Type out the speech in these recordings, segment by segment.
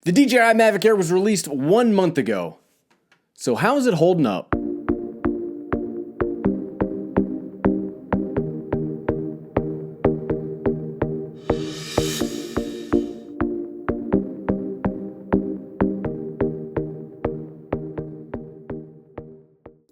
The DJI Mavic Air was released 1 month ago. So how is it holding up?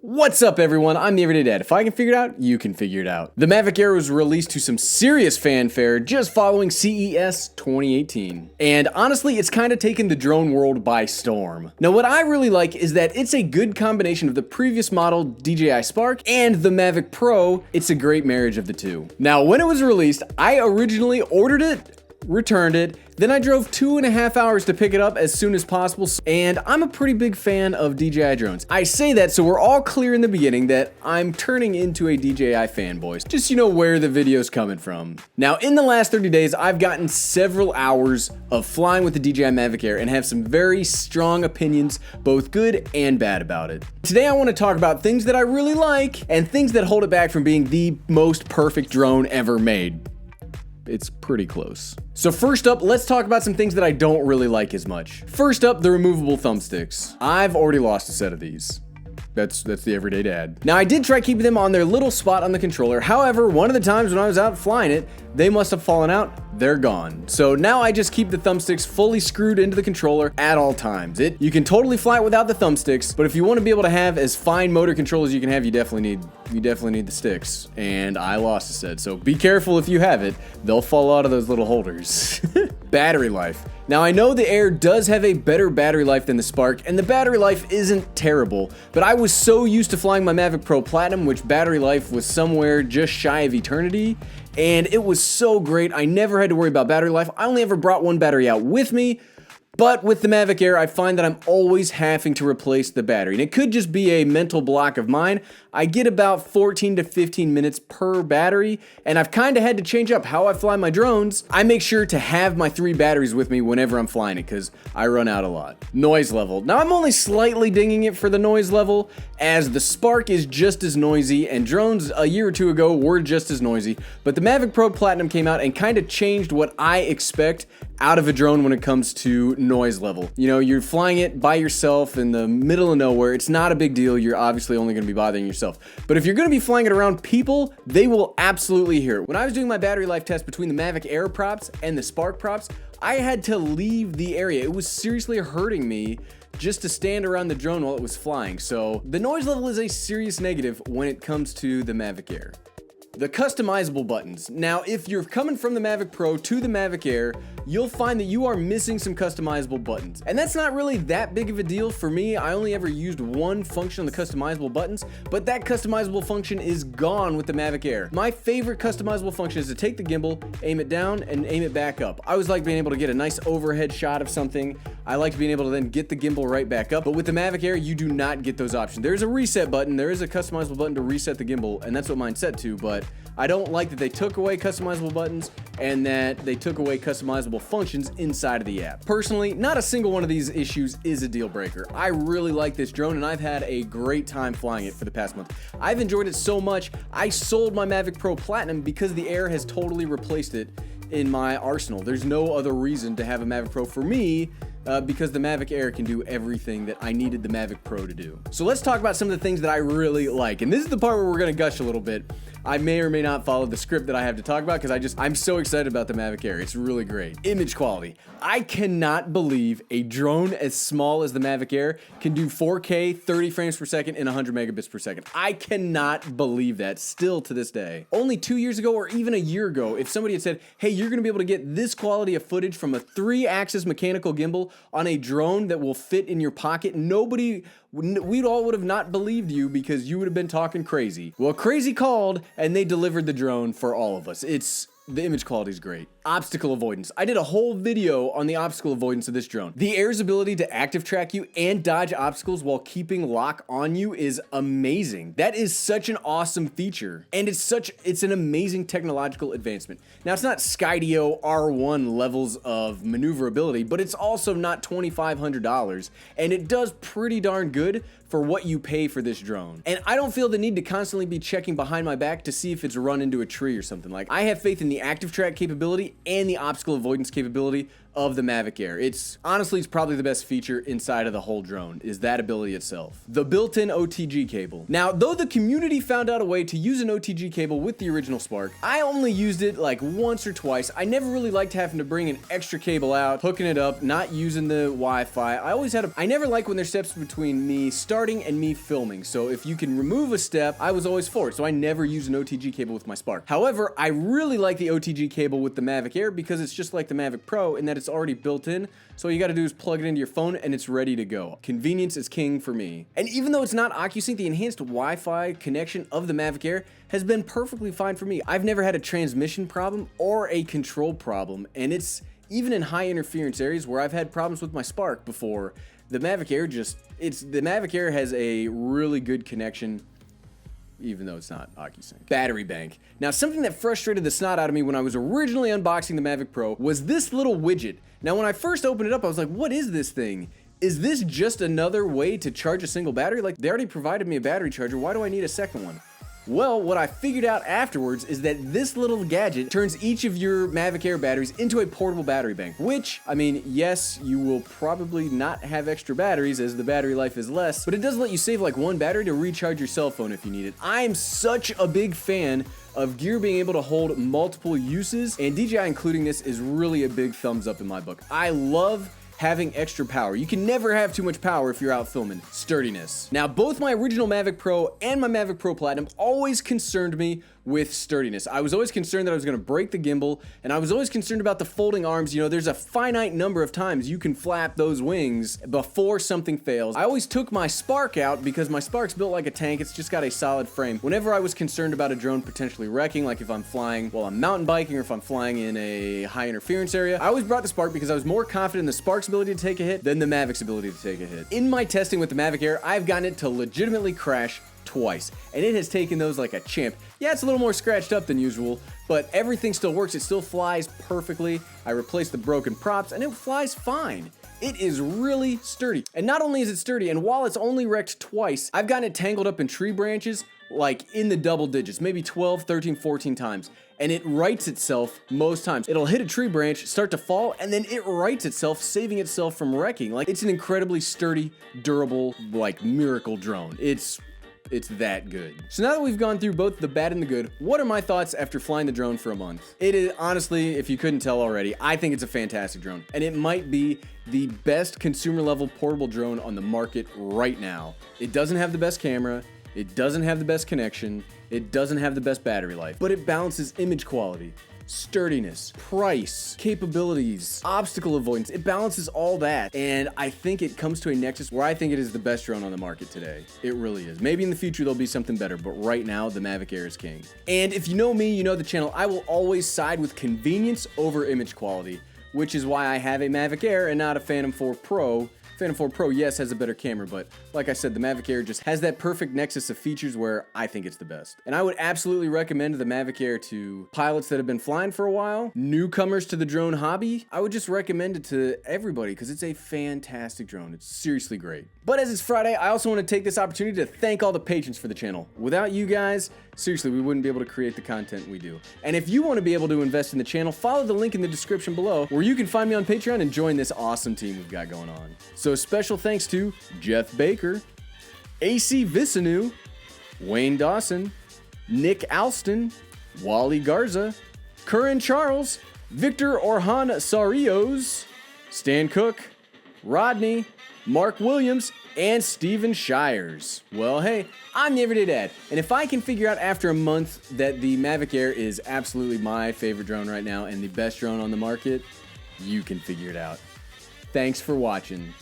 What's up everyone, I'm the Everyday Dad. If I can figure it out, you can figure it out. The Mavic Air was released to some serious fanfare just following CES 2018. And honestly, it's kind of taken the drone world by storm. Now what I really like is that it's a good combination of the previous model DJI Spark and the Mavic Pro. It's a great marriage of the two. Now when it was released, I originally ordered it, returned it, then I drove 2.5 hours to pick it up as soon as possible, and I'm a pretty big fan of DJI drones. I say that so we're all clear in the beginning that I'm turning into a DJI fanboy, just so you know where the video's coming from. Now in the last 30 days, I've gotten several hours of flying with the DJI Mavic Air and have some very strong opinions, both good and bad about it. Today I want to talk about things that I really like and things that hold it back from being the most perfect drone ever made. It's pretty close. So first up, let's talk about some things that I don't really like as much. First up, the removable thumbsticks. I've already lost a set of these. That's the Everyday Dad. Now I did try keeping them on their little spot on the controller. However, one of the times when I was out flying it, they must have fallen out. They're gone. So now I just keep the thumbsticks fully screwed into the controller at all times. You can totally fly it without the thumbsticks, but if you want to be able to have as fine motor control as you can have, you definitely need the sticks. And I lost a set, so be careful if you have it. They'll fall out of those little holders. Battery life. Now I know the Air does have a better battery life than the Spark, and the battery life isn't terrible, but I was so used to flying my Mavic Pro Platinum, which battery life was somewhere just shy of eternity, and it was so great. I never had to worry about battery life. I only ever brought one battery out with me, but with the Mavic Air, I find that I'm always having to replace the battery. And it could just be a mental block of mine. I get about 14 to 15 minutes per battery, and I've kind of had to change up how I fly my drones. I make sure to have my 3 batteries with me whenever I'm flying it, because I run out a lot. Noise level. Now I'm only slightly dinging it for the noise level, as the Spark is just as noisy, and drones a year or two ago were just as noisy, but the Mavic Pro Platinum came out and kind of changed what I expect out of a drone when it comes to noise level. You know, you're flying it by yourself in the middle of nowhere. It's not a big deal. You're obviously only going to be bothering yourself. But if you're going to be flying it around people, they will absolutely hear it. When I was doing my battery life test between the Mavic Air props and the Spark props, I had to leave the area. It was seriously hurting me just to stand around the drone while it was flying. So the noise level is a serious negative when it comes to the Mavic Air. The customizable buttons. Now, if you're coming from the Mavic Pro to the Mavic Air, you'll find that you are missing some customizable buttons. And that's not really that big of a deal for me. I only ever used one function on the customizable buttons, but that customizable function is gone with the Mavic Air. My favorite customizable function is to take the gimbal, aim it down, and aim it back up. I always like being able to get a nice overhead shot of something. I like being able to then get the gimbal right back up, but with the Mavic Air, you do not get those options. There's a reset button, there is a customizable button to reset the gimbal, and that's what mine's set to, but I don't like that they took away customizable buttons and that they took away customizable functions inside of the app. Personally, not a single one of these issues is a deal breaker. I really like this drone and I've had a great time flying it for the past month. I've enjoyed it so much, I sold my Mavic Pro Platinum because the Air has totally replaced it in my arsenal. There's no other reason to have a Mavic Pro for me because the Mavic Air can do everything that I needed the Mavic Pro to do. So let's talk about some of the things that I really like. And this is the part where we're gonna gush a little bit. I may or may not follow the script that I have to talk about because I'm so excited about the Mavic Air. It's really great. Image quality. I cannot believe a drone as small as the Mavic Air can do 4K, 30 frames per second, and 100 megabits per second. I cannot believe that still to this day. Only 2 years ago or even a year ago, if somebody had said, hey, you're gonna be able to get this quality of footage from a 3-axis mechanical gimbal on a drone that will fit in your pocket, we all would have not believed you because you would have been talking crazy. Well, crazy called, and they delivered the drone for all of us. The image quality is great. Obstacle avoidance. I did a whole video on the obstacle avoidance of this drone. The Air's ability to active track you and dodge obstacles while keeping lock on you is amazing. That is such an awesome feature. And it's an amazing technological advancement. Now, it's not Skydio R1 levels of maneuverability, but it's also not $2,500. And it does pretty darn good for what you pay for this drone. And I don't feel the need to constantly be checking behind my back to see if it's run into a tree or something. Like, I have faith in the active track capability and the obstacle avoidance capability of the Mavic Air. It's probably the best feature inside of the whole drone, is that ability itself. The built-in OTG cable. Now, though the community found out a way to use an OTG cable with the original Spark, I only used it like once or twice. I never really liked having to bring an extra cable out, hooking it up, not using the Wi-Fi. I never like when there's steps between me starting and me filming. So if you can remove a step, I was always for it. So I never used an OTG cable with my Spark. However, I really like the OTG cable with the Mavic Air because it's just like the Mavic Pro in that it's already built in. So all you gotta do is plug it into your phone and it's ready to go. Convenience is king for me. And even though it's not OcuSync, the enhanced Wi-Fi connection of the Mavic Air has been perfectly fine for me. I've never had a transmission problem or a control problem, and it's even in high interference areas where I've had problems with my Spark before, the Mavic Air the Mavic Air has a really good connection, even though it's not OcuSync. Battery bank. Now, something that frustrated the snot out of me when I was originally unboxing the Mavic Pro was this little widget. Now, when I first opened it up, I was like, what is this thing? Is this just another way to charge a single battery? Like, they already provided me a battery charger. Why do I need a second one? Well, what I figured out afterwards is that this little gadget turns each of your Mavic Air batteries into a portable battery bank, which, I mean, yes, you will probably not have extra batteries as the battery life is less, but it does let you save like one battery to recharge your cell phone if you need it. I'm such a big fan of gear being able to hold multiple uses, and DJI including this is really a big thumbs up in my book. I love having extra power. You can never have too much power if you're out filming. Sturdiness. Now, both my original Mavic Pro and my Mavic Pro Platinum always concerned me with sturdiness. I was always concerned that I was gonna break the gimbal, and I was always concerned about the folding arms. You know, there's a finite number of times you can flap those wings before something fails. I always took my Spark out because my Spark's built like a tank. It's just got a solid frame. Whenever I was concerned about a drone potentially wrecking, like if I'm flying while I'm mountain biking or if I'm flying in a high interference area, I always brought the Spark because I was more confident in the Spark's ability to take a hit than the Mavic's ability to take a hit. In my testing with the Mavic Air, I've gotten it to legitimately crash twice, and it has taken those like a champ. Yeah, it's a little more scratched up than usual, but everything still works. It still flies perfectly. I replaced the broken props, and it flies fine. It is really sturdy. And not only is it sturdy, and while it's only wrecked twice, I've gotten it tangled up in tree branches like in the double digits, maybe 12, 13, 14 times. And it rights itself most times. It'll hit a tree branch, start to fall, and then it rights itself, saving itself from wrecking. Like, it's an incredibly sturdy, durable, like miracle drone. It's that good. So now that we've gone through both the bad and the good, what are my thoughts after flying the drone for a month? It is, honestly, if you couldn't tell already, I think it's a fantastic drone. And it might be the best consumer level portable drone on the market right now. It doesn't have the best camera, it doesn't have the best connection, it doesn't have the best battery life, but it balances image quality, sturdiness, price, capabilities, obstacle avoidance. It balances all that, and I think it comes to a nexus where I think it is the best drone on the market today. It really is. Maybe in the future there'll be something better, but right now the Mavic Air is king. And if you know me, you know the channel, I will always side with convenience over image quality, which is why I have a Mavic Air and not a Phantom 4 Pro. Phantom 4 Pro, yes, has a better camera, but like I said, the Mavic Air just has that perfect nexus of features where I think it's the best. And I would absolutely recommend the Mavic Air to pilots that have been flying for a while, newcomers to the drone hobby. I would just recommend it to everybody because it's a fantastic drone. It's seriously great. But as it's Friday, I also want to take this opportunity to thank all the patrons for the channel. Without you guys, seriously, we wouldn't be able to create the content we do. And if you want to be able to invest in the channel, follow the link in the description below where you can find me on Patreon and join this awesome team we've got going on. So special thanks to Jeff Baker, AC Visanu, Wayne Dawson, Nick Alston, Wally Garza, Curran Charles, Victor Orhan Sarios, Stan Cook, Rodney, Mark Williams, and Steven Shires. Well, hey, I'm the Everyday Dad, and if I can figure out after a month that the Mavic Air is absolutely my favorite drone right now and the best drone on the market, you can figure it out. Thanks for watching.